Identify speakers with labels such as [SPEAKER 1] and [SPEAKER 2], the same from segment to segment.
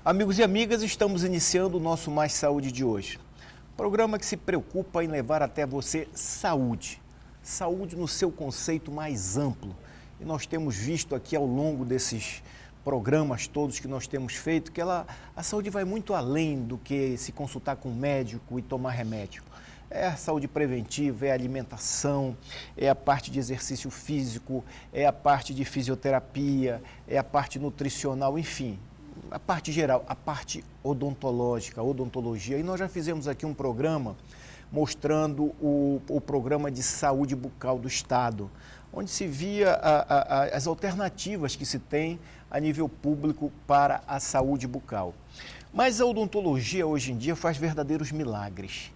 [SPEAKER 1] Amigos e amigas, estamos iniciando o nosso Mais Saúde de hoje. Programa que se preocupa em levar até você saúde. Saúde no seu conceito mais amplo. E nós temos visto aqui ao longo desses programas todos que nós temos feito que a saúde vai muito além do que se consultar com um médico e tomar remédio. É a saúde preventiva, é a alimentação, é a parte de exercício físico, é a parte de fisioterapia, é a parte nutricional, enfim, a parte geral, a parte odontológica, odontologia. E nós já fizemos aqui um programa mostrando o programa de saúde bucal do Estado, onde se via as alternativas que se tem a nível público para a saúde bucal. Mas a odontologia hoje em dia faz verdadeiros milagres.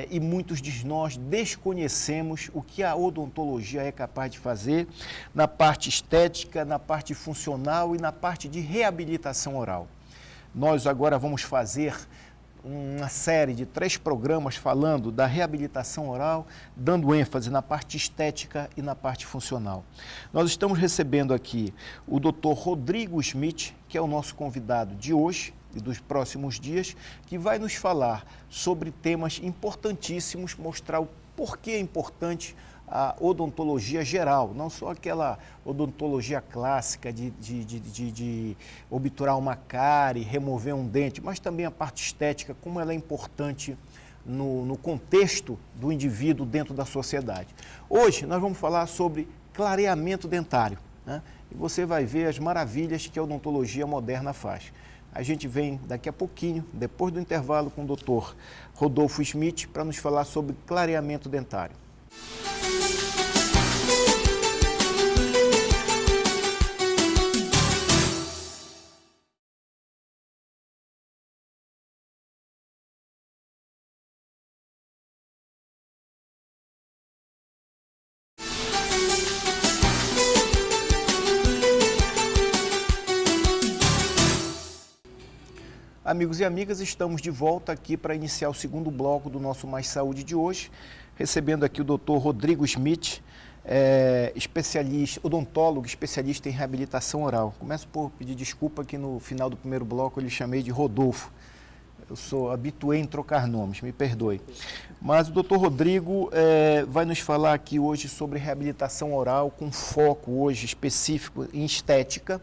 [SPEAKER 1] E muitos de nós desconhecemos o que a odontologia é capaz de fazer na parte estética, na parte funcional e na parte de reabilitação oral. Nós agora vamos fazer uma série de 3 programas falando da reabilitação oral, dando ênfase na parte estética e na parte funcional. Nós estamos recebendo aqui o Dr. Rodrigo Schmidt, que é o nosso convidado de hoje e dos próximos dias, que vai nos falar sobre temas importantíssimos, mostrar o porquê é importante a odontologia geral, não só aquela odontologia clássica de obturar uma cárie, remover um dente, mas também a parte estética, como ela é importante no contexto do indivíduo dentro da sociedade. Hoje nós vamos falar sobre clareamento dentário, né? E você vai ver as maravilhas que a odontologia moderna faz. A gente vem daqui a pouquinho, depois do intervalo, com o Dr. Rodolfo Schmidt, para nos falar sobre clareamento dentário. Amigos e amigas, estamos de volta aqui para iniciar o segundo bloco do nosso Mais Saúde de hoje, recebendo aqui o Dr. Rodrigo Schmidt, especialista, odontólogo, especialista em reabilitação oral. Começo por pedir desculpa que no final do primeiro bloco eu lhe chamei de Rodolfo. Eu sou habitué em trocar nomes, me perdoe. Mas o Dr. Rodrigo vai nos falar aqui hoje sobre reabilitação oral, com foco hoje específico em estética,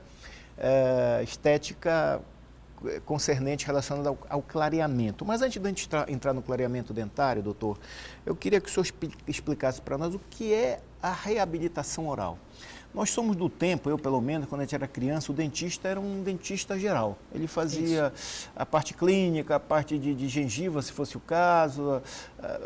[SPEAKER 1] concernente relacionada ao clareamento. Mas antes de a gente entrar no clareamento dentário, doutor, eu queria que o senhor explicasse para nós o que é a reabilitação oral. Nós somos do tempo, eu pelo menos, quando a gente era criança, o dentista era um dentista geral. Ele fazia a parte clínica, a parte de gengiva, se fosse o caso,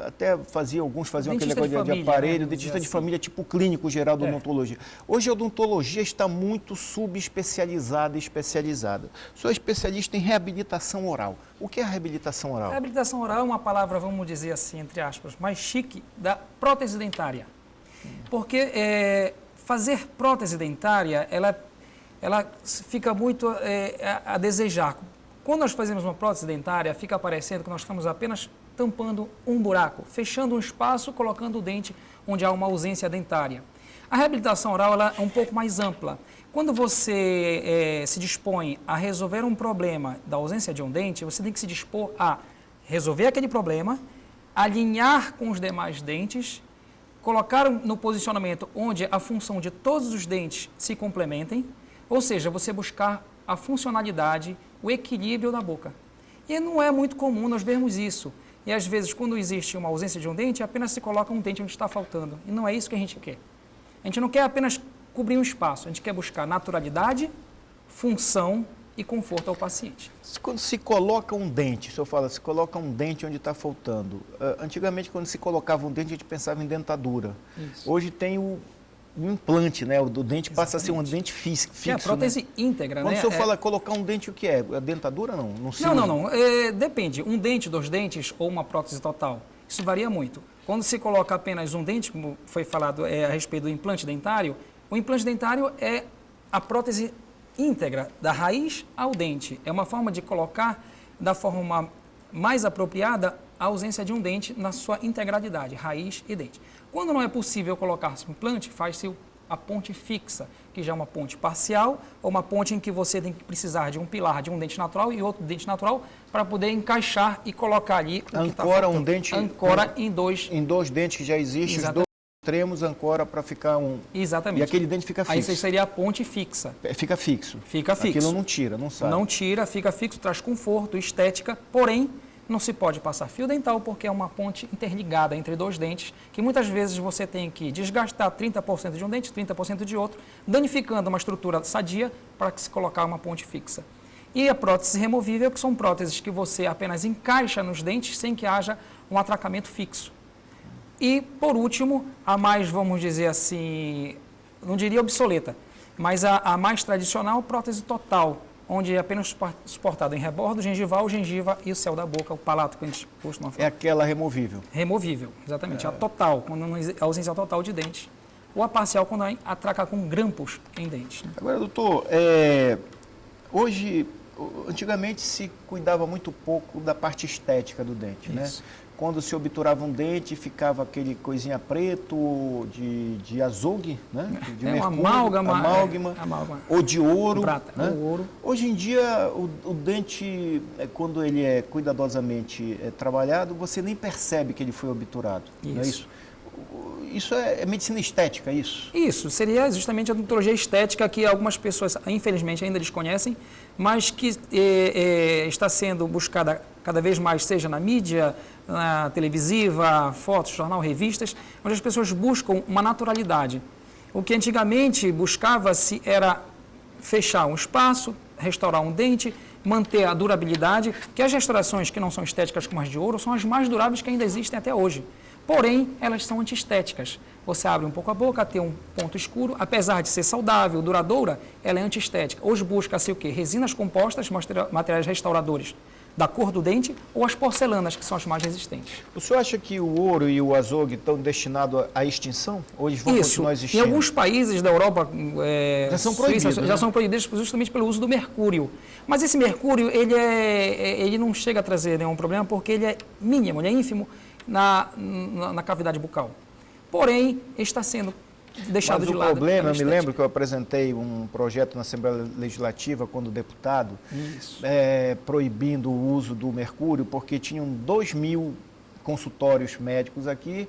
[SPEAKER 1] até alguns faziam aquele negócio de aparelho, né? Dentista de família, tipo clínico geral da odontologia. Hoje a odontologia está muito subespecializada e especializada. Sou especialista em reabilitação oral. O que é a reabilitação oral?
[SPEAKER 2] A reabilitação oral é uma palavra, vamos dizer assim, entre aspas, mais chique, da prótese dentária. Porque fazer prótese dentária, ela fica muito a desejar. Quando nós fazemos uma prótese dentária, fica parecendo que nós estamos apenas tampando um buraco, fechando um espaço, colocando o dente onde há uma ausência dentária. A reabilitação oral ela é um pouco mais ampla. Quando você se dispõe a resolver um problema da ausência de um dente, você tem que se dispor a resolver aquele problema, alinhar com os demais dentes, colocar no posicionamento onde a função de todos os dentes se complementem, ou seja, você buscar a funcionalidade, o equilíbrio da boca. E não é muito comum nós vermos isso. E às vezes, quando existe uma ausência de um dente, apenas se coloca um dente onde está faltando. E não é isso que a gente quer. A gente não quer apenas cobrir um espaço, a gente quer buscar naturalidade, função e conforto ao paciente.
[SPEAKER 1] Quando se coloca um dente, o senhor fala, se coloca um dente onde está faltando. Antigamente, quando se colocava um dente, a gente pensava em dentadura. Isso. Hoje tem o implante, né? O do dente passa a ser um dente fixo.
[SPEAKER 2] É a prótese íntegra,
[SPEAKER 1] quando
[SPEAKER 2] né?
[SPEAKER 1] Quando o senhor fala colocar um dente, o que é? A dentadura, não?
[SPEAKER 2] Não. Depende. Um dente, 2 dentes ou uma prótese total. Isso varia muito. Quando se coloca apenas um dente, como foi falado a respeito do implante dentário, o implante dentário é a prótese íntegra, da raiz ao dente. É uma forma de colocar da forma mais apropriada a ausência de um dente na sua integralidade, raiz e dente. Quando não é possível colocar-se um implante, faz-se a ponte fixa, que já é uma ponte parcial, ou uma ponte em que você tem que precisar de um pilar, de um dente natural e outro dente natural, para poder encaixar e colocar ali o que está faltando.
[SPEAKER 1] Ancora um dente...
[SPEAKER 2] Ancora em dois...
[SPEAKER 1] Em dois dentes que já existem, os dois extremos ancora para ficar um...
[SPEAKER 2] Exatamente.
[SPEAKER 1] E aquele dente fica fixo.
[SPEAKER 2] Aí seria a ponte fixa.
[SPEAKER 1] Fica fixo.
[SPEAKER 2] Fica fixo.
[SPEAKER 1] Aquilo não tira, não sai.
[SPEAKER 2] Não tira, fica fixo, traz conforto, estética, porém não se pode passar fio dental porque é uma ponte interligada entre dois dentes, que muitas vezes você tem que desgastar 30% de um dente, 30% de outro, danificando uma estrutura sadia para se colocar uma ponte fixa. E a prótese removível, que são próteses que você apenas encaixa nos dentes sem que haja um atracamento fixo. E, por último, a mais, vamos dizer assim, não diria obsoleta, mas a mais tradicional, prótese total, onde é apenas suportado em rebordo, gengival, gengiva e o céu da boca, o palato que a gente costuma falar.
[SPEAKER 1] É aquela removível.
[SPEAKER 2] Removível, exatamente. A total, quando não a ausência total de dente. Ou a parcial, quando atraca com grampos em dente.
[SPEAKER 1] Agora, doutor, hoje, antigamente se cuidava muito pouco da parte estética do dente, né? Quando se obturava um dente, ficava aquele coisinha preto de azogue, né? De mercúrio, amálgama, ou de ouro.
[SPEAKER 2] Prata,
[SPEAKER 1] né?
[SPEAKER 2] ou ouro.
[SPEAKER 1] Hoje em dia, o dente, quando ele é cuidadosamente trabalhado, você nem percebe que ele foi obturado.
[SPEAKER 2] Isso.
[SPEAKER 1] Não é isso? Isso é medicina estética, isso?
[SPEAKER 2] Isso, seria justamente a odontologia estética que algumas pessoas, infelizmente, ainda desconhecem, mas que está sendo buscada cada vez mais, seja na mídia, na televisiva, fotos, jornal, revistas, onde as pessoas buscam uma naturalidade. O que antigamente buscava-se era fechar um espaço, restaurar um dente, manter a durabilidade, que as restaurações que não são estéticas como as de ouro são as mais duráveis que ainda existem até hoje. Porém, elas são antiestéticas. Você abre um pouco a boca, tem um ponto escuro, apesar de ser saudável, duradoura, ela é antiestética. Hoje busca-se o quê? Resinas compostas, materiais restauradores da cor do dente, ou as porcelanas, que são as mais resistentes.
[SPEAKER 1] O senhor acha que o ouro e o azogue estão destinados à extinção? Ou eles vão continuar existindo?
[SPEAKER 2] Em alguns países da Europa,
[SPEAKER 1] já são proibidos,
[SPEAKER 2] Suíça, já são proibidos justamente pelo uso do mercúrio. Mas esse mercúrio, ele não chega a trazer nenhum problema, porque ele é mínimo, ele é ínfimo na cavidade bucal. Porém, está sendo deixado de lado.
[SPEAKER 1] Mas o problema, eu me lembro que eu apresentei um projeto na Assembleia Legislativa, quando deputado, proibindo o uso do mercúrio, porque tinham 2.000 consultórios médicos aqui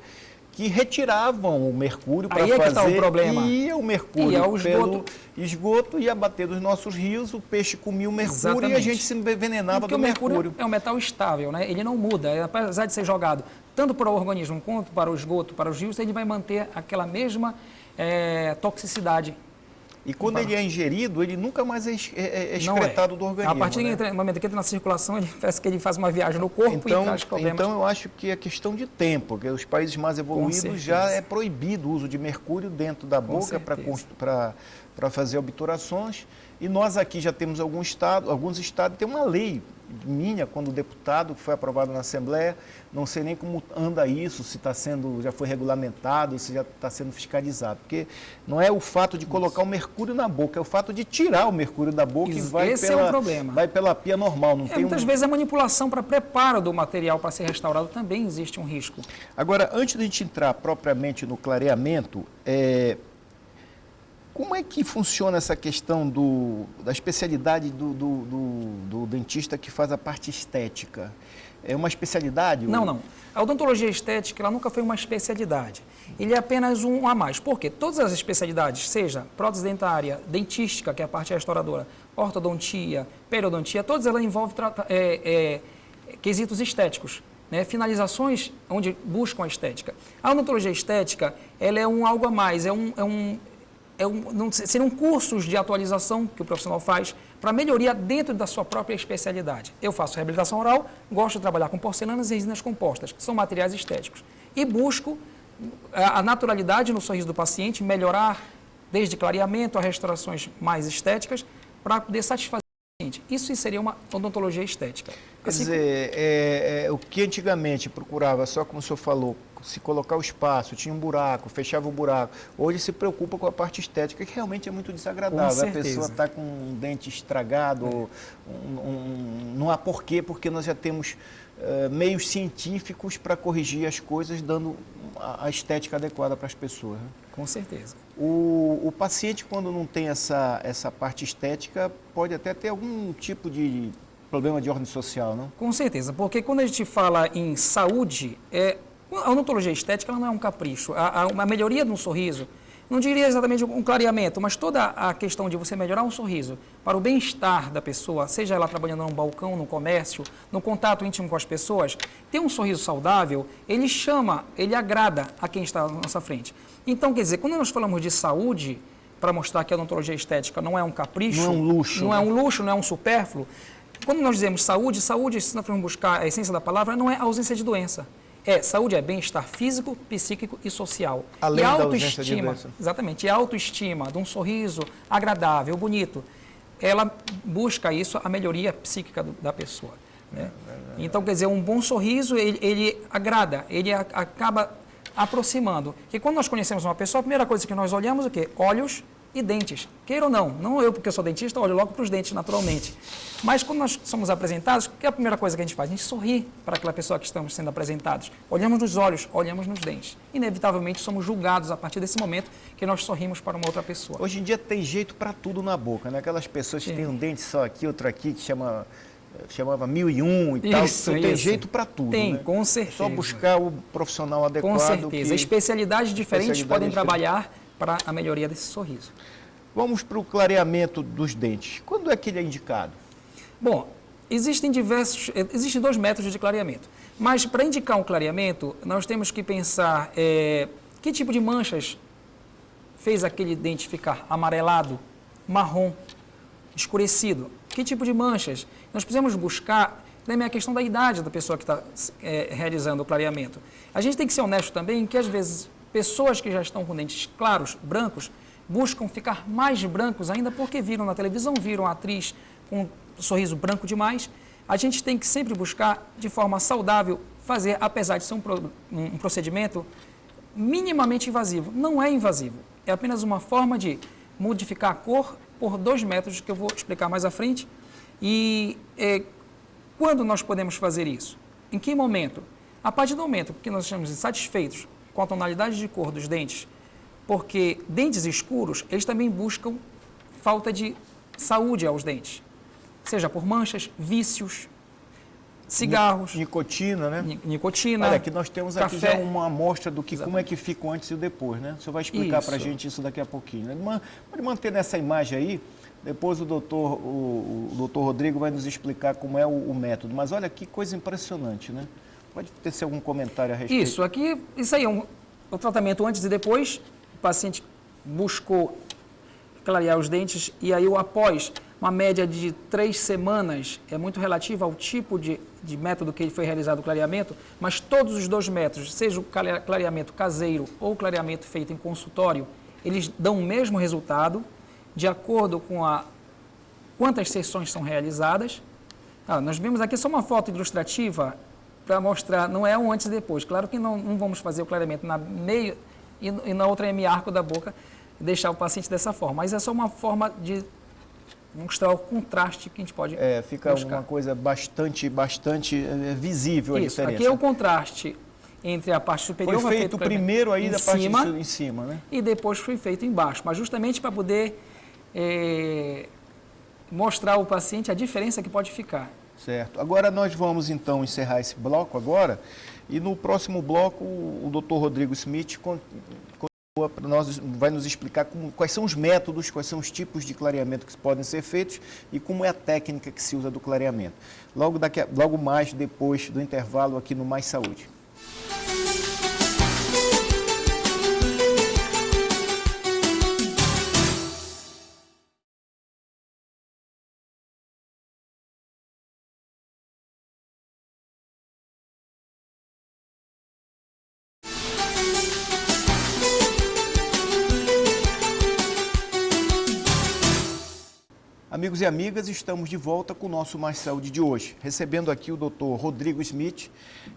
[SPEAKER 1] que retiravam o mercúrio para fazer,
[SPEAKER 2] que está o problema.
[SPEAKER 1] E o mercúrio pelo esgoto ia bater nos nossos rios, o peixe comia o mercúrio. Exatamente. E a gente se envenenava do mercúrio.
[SPEAKER 2] Porque o mercúrio é um metal estável, né? Ele não muda, apesar de ser jogado tanto para o organismo quanto para o esgoto, para os rios, ele vai manter aquela mesma toxicidade.
[SPEAKER 1] E quando ele é ingerido, ele nunca mais é excretado do organismo.
[SPEAKER 2] A partir do momento que entra na circulação, ele parece que ele faz uma viagem no corpo e traz problemas.
[SPEAKER 1] Então, eu acho que é questão de tempo, porque os países mais evoluídos já é proibido o uso de mercúrio dentro da boca para fazer obturações. E nós aqui já temos alguns estados, tem uma lei minha, quando deputado, que foi aprovada na Assembleia, não sei nem como anda isso, se já foi regulamentado, se já está sendo fiscalizado. Porque não é o fato de colocar o mercúrio na boca, é o fato de tirar o mercúrio da boca e vai pela pia normal.
[SPEAKER 2] Muitas vezes a manipulação para preparo do material para ser restaurado também existe um risco.
[SPEAKER 1] Agora, antes de a gente entrar propriamente no clareamento, como é que funciona essa questão da especialidade do dentista que faz a parte estética? É uma especialidade?
[SPEAKER 2] Não. A odontologia estética ela nunca foi uma especialidade. Ele é apenas um a mais. Por quê? Todas as especialidades, seja prótese dentária, dentística, que é a parte restauradora, ortodontia, periodontia, todas elas envolvem quesitos estéticos. Né, finalizações onde buscam a estética. A odontologia estética ela é algo a mais, seriam cursos de atualização que o profissional faz para melhoria dentro da sua própria especialidade. Eu faço reabilitação oral, gosto de trabalhar com porcelanas e resinas compostas, que são materiais estéticos. E busco a naturalidade no sorriso do paciente, melhorar desde clareamento a restaurações mais estéticas para poder satisfazer o paciente. Isso seria uma odontologia estética.
[SPEAKER 1] Quer dizer, o que antigamente procurava, só como o senhor falou, se colocar o espaço, tinha um buraco, fechava o buraco. Hoje se preocupa com a parte estética, que realmente é muito desagradável. A pessoa está com um dente estragado, não há porquê, porque nós já temos meios científicos para corrigir as coisas, dando a estética adequada para as pessoas. Né?
[SPEAKER 2] Com certeza.
[SPEAKER 1] O paciente, quando não tem essa parte estética, pode até ter algum tipo de problema de ordem social, não?
[SPEAKER 2] Com certeza, porque quando a gente fala em saúde, a odontologia estética ela não é um capricho. A melhoria de um sorriso, não diria exatamente um clareamento, mas toda a questão de você melhorar um sorriso para o bem-estar da pessoa, seja ela trabalhando num balcão, no comércio, no contato íntimo com as pessoas, ter um sorriso saudável, ele chama, ele agrada a quem está na nossa frente. Então, quer dizer, quando nós falamos de saúde, para mostrar que a odontologia estética não é um capricho,
[SPEAKER 1] não é um luxo,
[SPEAKER 2] não é um luxo, não é um supérfluo. Quando nós dizemos saúde, se nós formos buscar a essência da palavra, não é ausência de doença. Saúde é bem-estar físico, psíquico e social.
[SPEAKER 1] Além
[SPEAKER 2] e
[SPEAKER 1] da ausência de doença.
[SPEAKER 2] Exatamente. E a autoestima de um sorriso agradável, bonito, ela busca isso, a melhoria psíquica da pessoa. Né? Então, quer dizer, um bom sorriso, ele agrada, ele acaba aproximando. Porque quando nós conhecemos uma pessoa, a primeira coisa que nós olhamos é o quê? Olhos e dentes. Queira ou não eu, porque eu sou dentista, olho logo para os dentes naturalmente. Mas quando nós somos apresentados, o que é a primeira coisa que a gente faz? A gente sorri para aquela pessoa que estamos sendo apresentados. Olhamos nos olhos, olhamos nos dentes. Inevitavelmente somos julgados a partir desse momento que nós sorrimos para uma outra pessoa.
[SPEAKER 1] Hoje em dia tem jeito para tudo na boca, né? Aquelas pessoas que têm um dente só aqui, outro aqui, que chamava 1001 e tal. Tem jeito para tudo.
[SPEAKER 2] Tem,
[SPEAKER 1] né?
[SPEAKER 2] com certeza.
[SPEAKER 1] Só buscar o profissional adequado.
[SPEAKER 2] Com certeza. Especialidades diferentes podem
[SPEAKER 1] diferentes.
[SPEAKER 2] Trabalhar para a melhoria desse sorriso.
[SPEAKER 1] Vamos para o clareamento dos dentes. Quando é que ele é indicado?
[SPEAKER 2] Bom, existem 2 métodos de clareamento. Mas para indicar um clareamento, nós temos que pensar que tipo de manchas fez aquele dente ficar amarelado, marrom, escurecido. Que tipo de manchas? Nós precisamos buscar também a questão da idade da pessoa que está realizando o clareamento. A gente tem que ser honesto também que, às vezes, pessoas que já estão com dentes claros, brancos, buscam ficar mais brancos ainda porque viram na televisão, viram a atriz com um sorriso branco demais. A gente tem que sempre buscar, de forma saudável, fazer, apesar de ser um procedimento minimamente invasivo. Não é invasivo, é apenas uma forma de modificar a cor por 2 métodos que eu vou explicar mais à frente. E quando nós podemos fazer isso? Em que momento? A partir do momento que nós estamos insatisfeitos com a tonalidade de cor dos dentes, porque dentes escuros, eles também buscam falta de saúde aos dentes, seja por manchas, vícios, cigarros,
[SPEAKER 1] nicotina, né?
[SPEAKER 2] Nicotina.
[SPEAKER 1] Olha, aqui nós temos
[SPEAKER 2] café.
[SPEAKER 1] Aqui já uma amostra do que como é que fica o antes e o depois, né? O senhor vai explicar para a gente isso daqui a pouquinho. Né? Pode manter nessa imagem aí, depois o doutor Rodrigo vai nos explicar como é o método. Mas olha que coisa impressionante, né? Pode ter algum comentário a respeito?
[SPEAKER 2] Isso aí é o tratamento antes e depois. O paciente buscou clarear os dentes e aí após uma média de 3 semanas, é muito relativo ao tipo de método que foi realizado o clareamento, mas todos os 2 métodos, seja o clareamento caseiro ou o clareamento feito em consultório, eles dão o mesmo resultado, de acordo com quantas sessões são realizadas. Nós vimos aqui só uma foto ilustrativa para mostrar, não é um antes e depois. Claro que não vamos fazer o clareamento na meio e na outra hemiarco da boca, deixar o paciente dessa forma. Mas é só uma forma de mostrar o contraste que a gente pode
[SPEAKER 1] fica
[SPEAKER 2] buscar.
[SPEAKER 1] Uma coisa bastante visível a diferença.
[SPEAKER 2] Aqui é o contraste entre a parte superior.
[SPEAKER 1] Foi feito primeiro aí da parte em cima, né?
[SPEAKER 2] E depois foi feito embaixo, mas justamente para poder mostrar ao paciente a diferença que pode ficar.
[SPEAKER 1] Certo. Agora nós vamos então encerrar esse bloco agora e no próximo bloco o Dr. Rodrigo Smith vai nos explicar quais são os métodos, quais são os tipos de clareamento que podem ser feitos e como é a técnica que se usa do clareamento. Logo mais depois do intervalo aqui no Mais Saúde. Amigos e amigas, estamos de volta com o nosso Mais Saúde de hoje, recebendo aqui o Dr. Rodrigo Smith,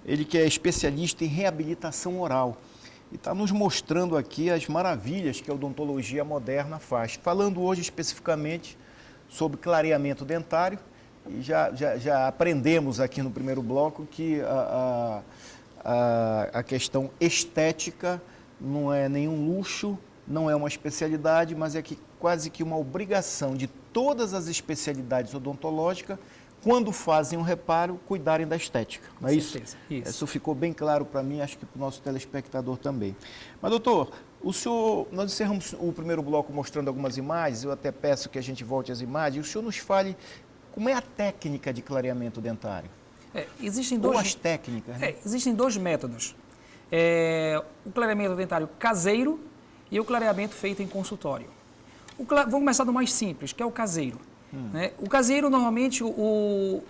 [SPEAKER 1] ele que é especialista em reabilitação oral e está nos mostrando aqui as maravilhas que a odontologia moderna faz, falando hoje especificamente sobre clareamento dentário E já aprendemos aqui no primeiro bloco que a questão estética não é nenhum luxo, não é uma especialidade, mas é que quase que uma obrigação de todas as especialidades odontológicas, quando fazem um reparo, cuidarem da estética. Não é isso? Isso ficou bem claro para mim, acho que para o nosso telespectador também. Mas, doutor, nós encerramos o primeiro bloco mostrando algumas imagens, eu até peço que a gente volte às imagens, e o senhor nos fale como é a técnica de clareamento dentário. Ou as técnicas. Né?
[SPEAKER 2] Existem dois métodos. O clareamento dentário caseiro e o clareamento feito em consultório. Vamos começar do mais simples, que é o caseiro. Né? O caseiro, normalmente, o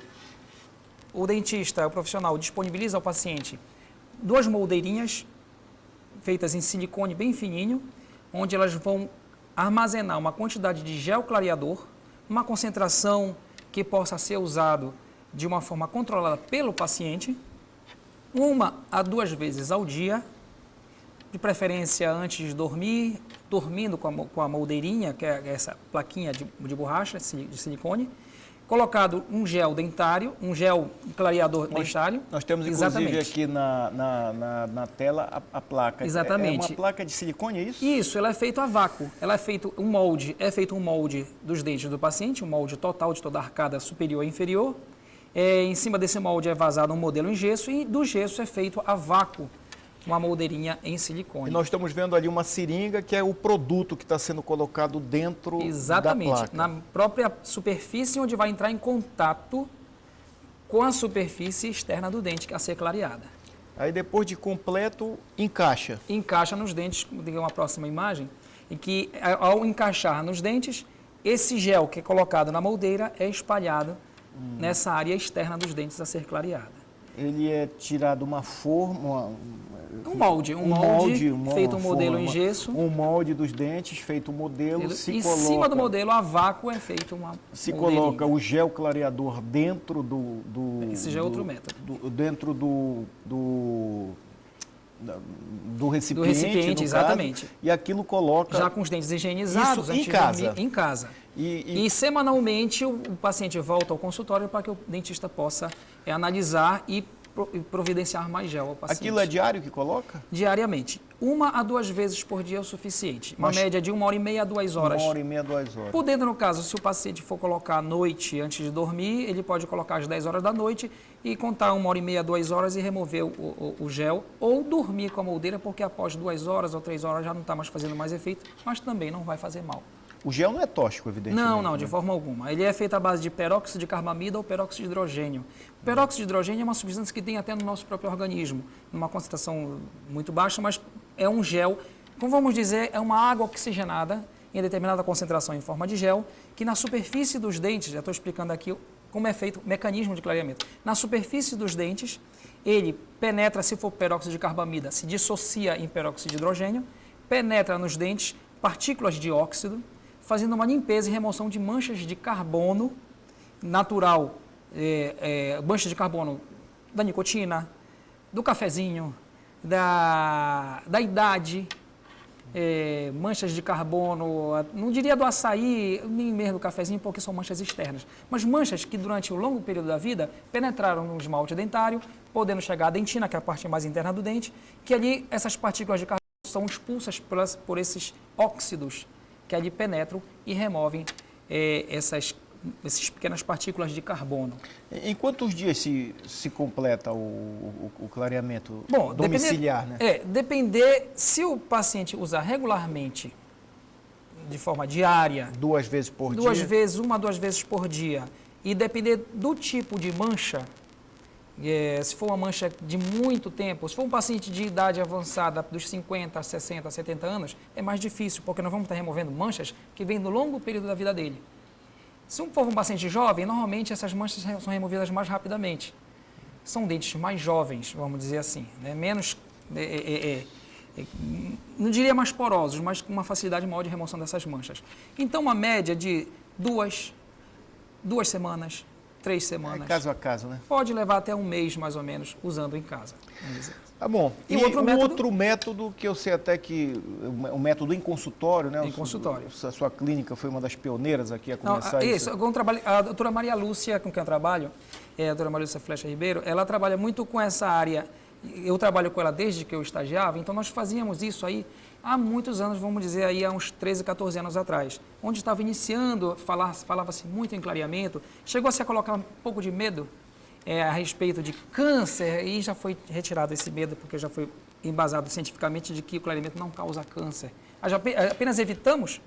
[SPEAKER 2] dentista, o profissional, disponibiliza ao paciente 2 moldeirinhas feitas em silicone bem fininho, onde elas vão armazenar uma quantidade de gel clareador, uma concentração que possa ser usado de uma forma controlada pelo paciente, 1 a 2 vezes ao dia, de preferência antes de dormir, dormindo com a moldeirinha, que é essa plaquinha de borracha, de silicone, colocado um gel dentário, um gel clareador dentário.
[SPEAKER 1] Nós temos, inclusive, aqui na tela a placa.
[SPEAKER 2] Exatamente.
[SPEAKER 1] É uma placa de silicone, é isso?
[SPEAKER 2] Isso, ela é feita a vácuo. Ela é feito um molde dos dentes do paciente, um molde total de toda a arcada superior e inferior. Em cima desse molde é vazado um modelo em gesso e do gesso é feito a vácuo, uma moldeirinha em silicone.
[SPEAKER 1] E nós estamos vendo ali uma seringa que é o produto que está sendo colocado dentro da placa.
[SPEAKER 2] Na própria superfície onde vai entrar em contato com a superfície externa do dente a ser clareada.
[SPEAKER 1] Aí depois de completo, encaixa.
[SPEAKER 2] Encaixa nos dentes, diga uma próxima imagem, em que ao encaixar nos dentes, esse gel que é colocado na moldeira é espalhado nessa área externa dos dentes a ser clareada.
[SPEAKER 1] Ele é tirado uma forma...
[SPEAKER 2] Um molde feito um modelo em gesso.
[SPEAKER 1] Um molde dos dentes, feito um modelo,
[SPEAKER 2] em cima do modelo, a vácuo é feito uma
[SPEAKER 1] coloca o gel clareador dentro
[SPEAKER 2] Esse já é outro método.
[SPEAKER 1] Dentro do recipiente,
[SPEAKER 2] exatamente.
[SPEAKER 1] Caso, e aquilo coloca...
[SPEAKER 2] Já com os dentes higienizados,
[SPEAKER 1] em casa.
[SPEAKER 2] Em casa. E semanalmente o paciente volta ao consultório para que o dentista possa analisar e providenciar mais gel ao paciente.
[SPEAKER 1] Aquilo é diário que coloca?
[SPEAKER 2] Diariamente. 1 a 2 vezes por dia é o suficiente. Uma média de 1h30 a 2 horas.
[SPEAKER 1] 1h30 a 2 horas.
[SPEAKER 2] Podendo, no caso, se o paciente for colocar à noite antes de dormir, ele pode colocar às 10 horas da noite e contar 1h30 a 2 horas e remover o gel, ou dormir com a moldeira, porque após 2 horas ou 3 horas já não está mais fazendo mais efeito, mas também não vai fazer mal.
[SPEAKER 1] O gel não é tóxico, evidentemente.
[SPEAKER 2] Não, de forma alguma. Ele é feito à base de peróxido de carbamida ou peróxido de hidrogênio. O peróxido de hidrogênio é uma substância que tem até no nosso próprio organismo, numa concentração muito baixa, mas é um gel, como vamos dizer, é uma água oxigenada em determinada concentração em forma de gel, que na superfície dos dentes, já estou explicando aqui como é feito o mecanismo de clareamento. Na superfície dos dentes, ele penetra, se for peróxido de carbamida, se dissocia em peróxido de hidrogênio, penetra nos dentes partículas de óxido, fazendo uma limpeza e remoção de manchas de carbono natural, manchas de carbono da nicotina, do cafezinho, da idade, manchas de carbono, não diria do açaí, nem mesmo do cafezinho, porque são manchas externas, mas manchas que durante o longo período da vida penetraram no esmalte dentário, podendo chegar à dentina, que é a parte mais interna do dente, que ali essas partículas de carbono são expulsas por esses óxidos que ali penetram e removem essas pequenas partículas de carbono.
[SPEAKER 1] Em quantos dias se completa o clareamento domiciliar?
[SPEAKER 2] Depender, se o paciente usar regularmente, de forma diária...
[SPEAKER 1] 2 vezes por dia?
[SPEAKER 2] 2 vezes, 1 a 2 vezes por dia. E depender do tipo de mancha, se for uma mancha de muito tempo, se for um paciente de idade avançada, dos 50, 60, 70 anos, é mais difícil, porque nós vamos estar removendo manchas que vêm do longo período da vida dele. Se for um paciente jovem, normalmente essas manchas são removidas mais rapidamente. São dentes mais jovens, vamos dizer assim, né? Menos, não diria mais porosos, mas com uma facilidade maior de remoção dessas manchas. Então, uma média de 2 semanas, 3 semanas.
[SPEAKER 1] Caso a caso, né?
[SPEAKER 2] Pode levar até um mês, mais ou menos, usando em casa.
[SPEAKER 1] Tá bom.
[SPEAKER 2] E outro
[SPEAKER 1] método que eu sei até que o método em consultório, né?
[SPEAKER 2] Em consultório.
[SPEAKER 1] A sua clínica foi uma das pioneiras aqui a começar isso.
[SPEAKER 2] A doutora Maria Lúcia, com quem eu trabalho, a doutora Maria Lúcia Flecha Ribeiro, ela trabalha muito com essa área. Eu trabalho com ela desde que eu estagiava, então nós fazíamos isso aí há muitos anos, vamos dizer aí há uns 13, 14 anos atrás, onde estava iniciando, falava-se muito em clareamento, chegou a se colocar um pouco de medo a respeito de câncer e já foi retirado esse medo, porque já foi embasado cientificamente de que o clareamento não causa câncer. Apenas evitamos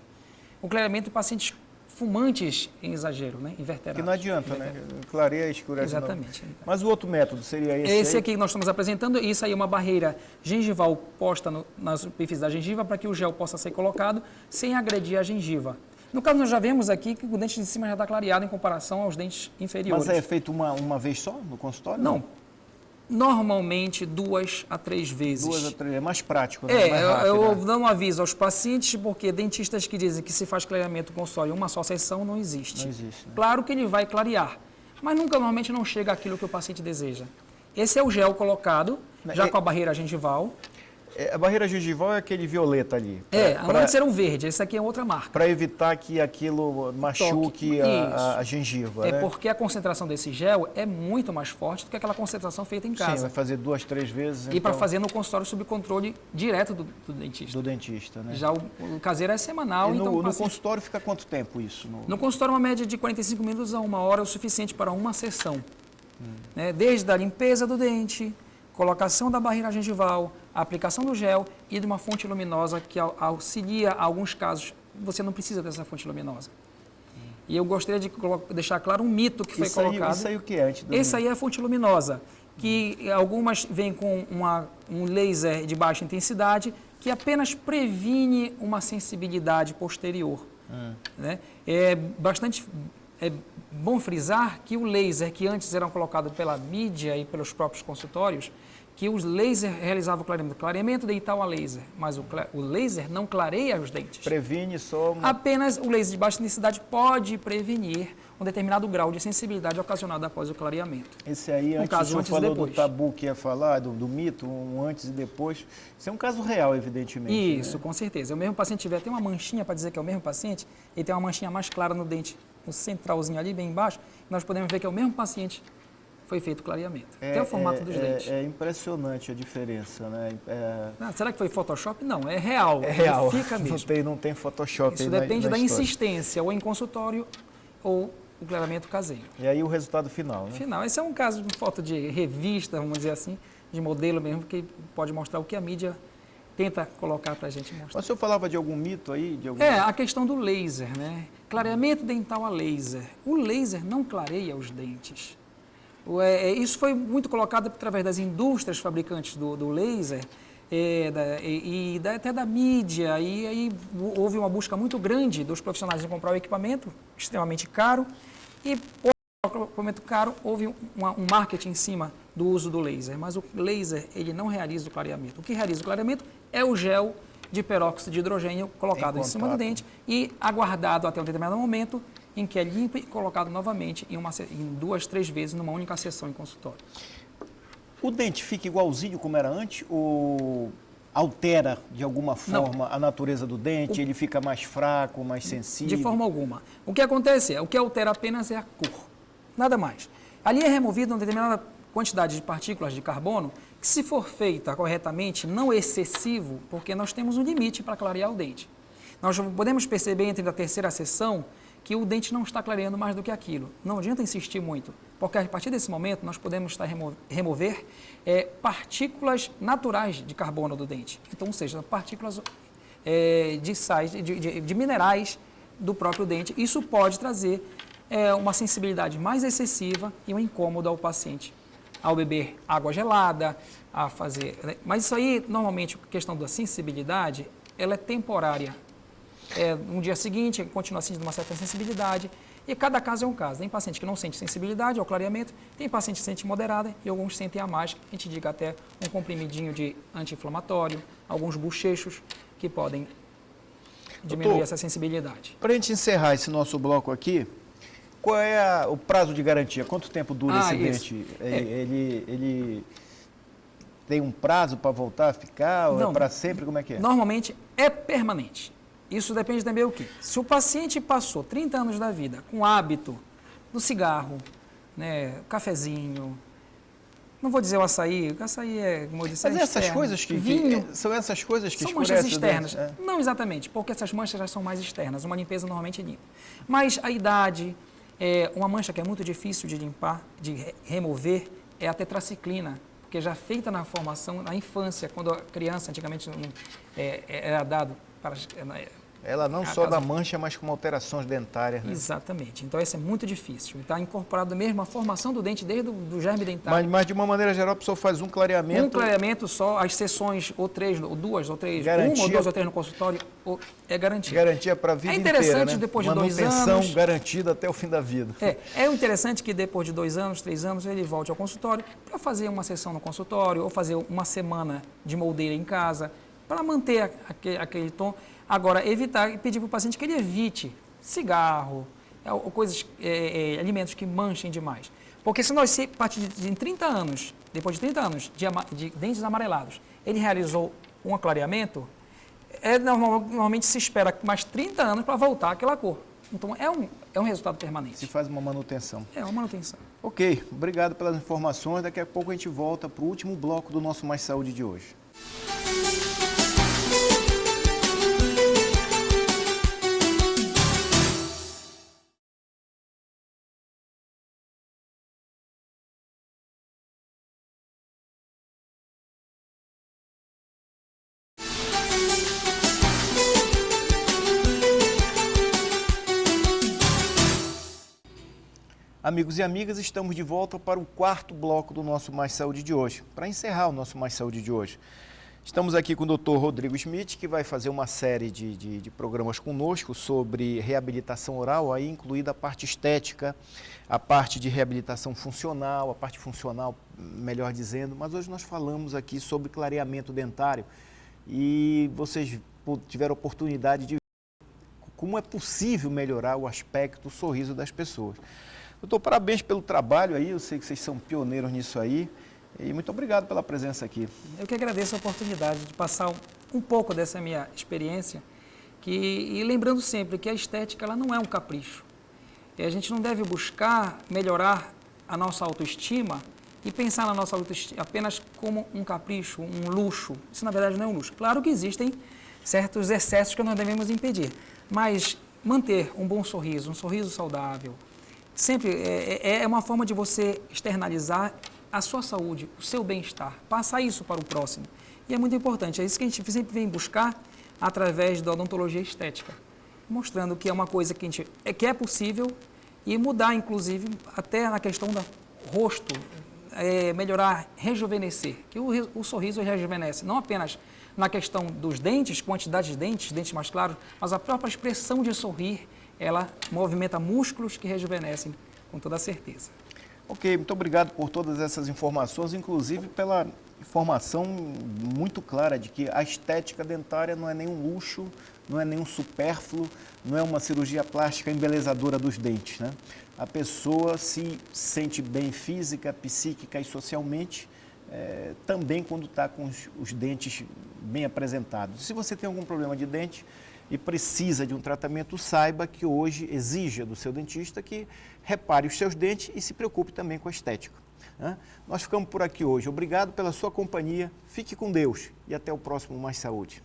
[SPEAKER 2] o clareamento em pacientes fumantes em exagero, né? Inverterados.
[SPEAKER 1] Que não adianta, né? Clareia, escurece.
[SPEAKER 2] Exatamente.
[SPEAKER 1] Não. Mas o outro método seria esse?
[SPEAKER 2] Esse aqui que nós estamos apresentando, isso aí é uma barreira gengival posta na superfície da gengiva para que o gel possa ser colocado sem agredir a gengiva. No caso, nós já vemos aqui que o dente de cima já está clareado em comparação aos dentes inferiores.
[SPEAKER 1] Mas é feito uma vez só no consultório?
[SPEAKER 2] Não. Normalmente 2 a 3 vezes.
[SPEAKER 1] 2 a 3, é mais prático, né? Mais rápido,
[SPEAKER 2] eu
[SPEAKER 1] né?
[SPEAKER 2] não aviso aos pacientes, porque dentistas que dizem que se faz clareamento com só em uma só sessão não existe.
[SPEAKER 1] Não existe, né?
[SPEAKER 2] Claro que ele vai clarear, mas normalmente não chega àquilo que o paciente deseja. Esse é o gel colocado, já com a barreira gengival.
[SPEAKER 1] A barreira gengival é aquele violeta ali.
[SPEAKER 2] Antes era um verde, esse aqui é outra marca.
[SPEAKER 1] Para evitar que aquilo machuque a gengiva, né?
[SPEAKER 2] Porque a concentração desse gel é muito mais forte do que aquela concentração feita em casa.
[SPEAKER 1] Sim, vai fazer 2, 3 vezes.
[SPEAKER 2] E para fazer no consultório sob controle direto do dentista.
[SPEAKER 1] Do dentista, né?
[SPEAKER 2] Já o caseiro é semanal.
[SPEAKER 1] E
[SPEAKER 2] então
[SPEAKER 1] no consultório fica quanto tempo isso?
[SPEAKER 2] No consultório, uma média de 45 minutos a 1 hora é o suficiente para uma sessão. Né? Desde a limpeza do dente, colocação da barreira gengival, a aplicação do gel e de uma fonte luminosa que auxilia, em alguns casos, você não precisa dessa fonte luminosa. E eu gostaria de deixar claro um mito que foi colocado.
[SPEAKER 1] Isso aí o que é?
[SPEAKER 2] Esse aí é a fonte luminosa, que algumas vêm com um laser de baixa intensidade que apenas previne uma sensibilidade posterior. Né? É bom frisar que o laser, que antes era colocado pela mídia e pelos próprios consultórios, que os lasers realizavam o clareamento dental a laser, mas o laser não clareia os dentes.
[SPEAKER 1] Previne só...
[SPEAKER 2] Apenas o laser de baixa intensidade pode prevenir um determinado grau de sensibilidade ocasionado após o clareamento.
[SPEAKER 1] Esse aí, antes o senhor falou do tabu que ia falar, do mito, um antes e depois. Isso é um caso real, evidentemente.
[SPEAKER 2] Isso,
[SPEAKER 1] né?
[SPEAKER 2] Com certeza. O mesmo paciente tiver até uma manchinha, para dizer que é o mesmo paciente, ele tem uma manchinha mais clara no dente, no centralzinho ali, bem embaixo, nós podemos ver que é o mesmo paciente. Foi feito o clareamento. Até o formato dos dentes.
[SPEAKER 1] É impressionante a diferença, né?
[SPEAKER 2] Será que foi Photoshop? Não, é real.
[SPEAKER 1] É real.
[SPEAKER 2] Fica mesmo.
[SPEAKER 1] Não tem Photoshop.
[SPEAKER 2] Isso depende da insistência, ou em consultório, ou o clareamento caseiro.
[SPEAKER 1] E aí o resultado final, né?
[SPEAKER 2] Final. Esse é um caso de foto de revista, vamos dizer assim, de modelo mesmo, que pode mostrar o que a mídia tenta colocar para a gente mostrar.
[SPEAKER 1] Mas o senhor falava de algum mito aí?
[SPEAKER 2] A questão do laser, né? Clareamento dental a laser. O laser não clareia os dentes. Isso foi muito colocado através das indústrias fabricantes do laser até da mídia. E aí houve uma busca muito grande dos profissionais em comprar o equipamento, extremamente caro. E por equipamento caro, houve um marketing em cima do uso do laser. Mas o laser, ele não realiza o clareamento. O que realiza o clareamento é o gel de peróxido de hidrogênio colocado em cima do dente e aguardado até um determinado momento em que é limpo e colocado novamente em 2, 3 vezes numa única sessão em consultório.
[SPEAKER 1] O dente fica igualzinho como era antes ou altera de alguma forma a natureza do dente? Ele fica mais fraco, mais sensível?
[SPEAKER 2] De forma alguma. O que acontece o que altera apenas é a cor, nada mais. Ali é removida uma determinada quantidade de partículas de carbono que, se for feita corretamente, não excessivo, porque nós temos um limite para clarear o dente. Nós podemos perceber entre a terceira sessão que o dente não está clareando mais do que aquilo. Não adianta insistir muito, porque a partir desse momento nós podemos remover partículas naturais de carbono do dente. Então, ou seja, partículas de sais, de minerais do próprio dente. Isso pode trazer uma sensibilidade mais excessiva e um incômodo ao paciente. Ao beber água gelada, a fazer... Mas isso aí, normalmente, a questão da sensibilidade, ela é temporária. No dia seguinte, continua sentindo uma certa sensibilidade, e cada caso é um caso. Tem paciente que não sente sensibilidade ao clareamento, tem paciente que sente moderada e alguns sentem a mais. A gente diga até um comprimidinho de anti-inflamatório, alguns bochechos que podem diminuir essa sensibilidade.
[SPEAKER 1] Para a gente encerrar esse nosso bloco aqui, qual é o prazo de garantia? Quanto tempo dura esse
[SPEAKER 2] isso.
[SPEAKER 1] dente? Ele tem um prazo para voltar a ficar? Ou é para sempre? Como é que é?
[SPEAKER 2] Normalmente é permanente. Isso depende também do quê? Se o paciente passou 30 anos da vida com o hábito do cigarro, né, cafezinho, não vou dizer o açaí é, como eu disse,
[SPEAKER 1] mas
[SPEAKER 2] é
[SPEAKER 1] essas
[SPEAKER 2] externo.
[SPEAKER 1] coisas
[SPEAKER 2] Vinho,
[SPEAKER 1] são essas coisas que
[SPEAKER 2] são manchas
[SPEAKER 1] escurecem o dente?
[SPEAKER 2] externas. Não exatamente, porque essas manchas já são mais externas. Uma limpeza normalmente limpa. Mas a idade, uma mancha que é muito difícil de limpar, de remover, é a tetraciclina, porque já feita na formação, na infância, quando a criança antigamente era dado para...
[SPEAKER 1] Ela não só dá mancha, mas com alterações dentárias. Né?
[SPEAKER 2] Exatamente. Então, isso é muito difícil. Está incorporado mesmo a formação do dente desde o germe dentário.
[SPEAKER 1] Mas, de uma maneira geral, a pessoa faz um clareamento...
[SPEAKER 2] Um clareamento só, as sessões, ou 3, ou 2, ou 3,
[SPEAKER 1] garantia,
[SPEAKER 2] 1 ou 2 ou 3 no consultório, é garantia.
[SPEAKER 1] Garantia para a vida inteira,
[SPEAKER 2] É interessante,
[SPEAKER 1] né?
[SPEAKER 2] depois de 2 anos...
[SPEAKER 1] Manutenção garantida até o fim da vida.
[SPEAKER 2] É interessante que depois de 2 anos, 3 anos, ele volte ao consultório para fazer uma sessão no consultório, ou fazer uma semana de moldeira em casa, para manter aquele tom. Agora, evitar e pedir para o paciente que ele evite cigarro, ou coisas, alimentos que manchem demais. Porque se nós, a partir de 30 anos, depois de 30 anos de dentes amarelados, ele realizou um aclareamento, normalmente se espera mais 30 anos para voltar àquela cor. Então, é um resultado permanente.
[SPEAKER 1] Se faz uma manutenção.
[SPEAKER 2] É uma manutenção.
[SPEAKER 1] Ok, obrigado pelas informações. Daqui a pouco a gente volta para o último bloco do nosso Mais Saúde de hoje. Amigos e amigas, estamos de volta para o quarto bloco do nosso Mais Saúde de hoje, para encerrar o nosso Mais Saúde de hoje. Estamos aqui com o Dr. Rodrigo Schmidt, que vai fazer uma série de programas conosco sobre reabilitação oral, aí incluída a parte estética, a parte de reabilitação funcional, a parte funcional, melhor dizendo, mas hoje nós falamos aqui sobre clareamento dentário e vocês tiveram a oportunidade de ver como é possível melhorar o aspecto, o sorriso das pessoas. Doutor, parabéns pelo trabalho aí, eu sei que vocês são pioneiros nisso aí e muito obrigado pela presença aqui.
[SPEAKER 2] Eu que agradeço a oportunidade de passar um pouco dessa minha experiência e lembrando sempre que a estética ela não é um capricho. E a gente não deve buscar melhorar a nossa autoestima e pensar na nossa autoestima apenas como um capricho, um luxo. Isso na verdade não é um luxo. Claro que existem certos excessos que nós devemos impedir, mas manter um bom sorriso, um sorriso saudável, sempre é uma forma de você externalizar a sua saúde, o seu bem-estar, passar isso para o próximo. E é muito importante, é isso que a gente sempre vem buscar através da odontologia estética, mostrando que é uma coisa que é possível e mudar, inclusive, até na questão do rosto, melhorar, rejuvenescer, que o sorriso rejuvenesce, não apenas na questão dos dentes, quantidade de dentes mais claros, mas a própria expressão de sorrir, ela movimenta músculos que rejuvenescem com toda certeza.
[SPEAKER 1] Ok, muito obrigado por todas essas informações, inclusive pela informação muito clara de que a estética dentária não é nenhum luxo, não é nenhum supérfluo, não é uma cirurgia plástica embelezadora dos dentes, né? A pessoa se sente bem física, psíquica e socialmente, também quando está com os dentes bem apresentados. Se você tem algum problema de dente e precisa de um tratamento, saiba que hoje exija do seu dentista que repare os seus dentes e se preocupe também com a estética. Né? Nós ficamos por aqui hoje. Obrigado pela sua companhia, fique com Deus e até o próximo Mais Saúde.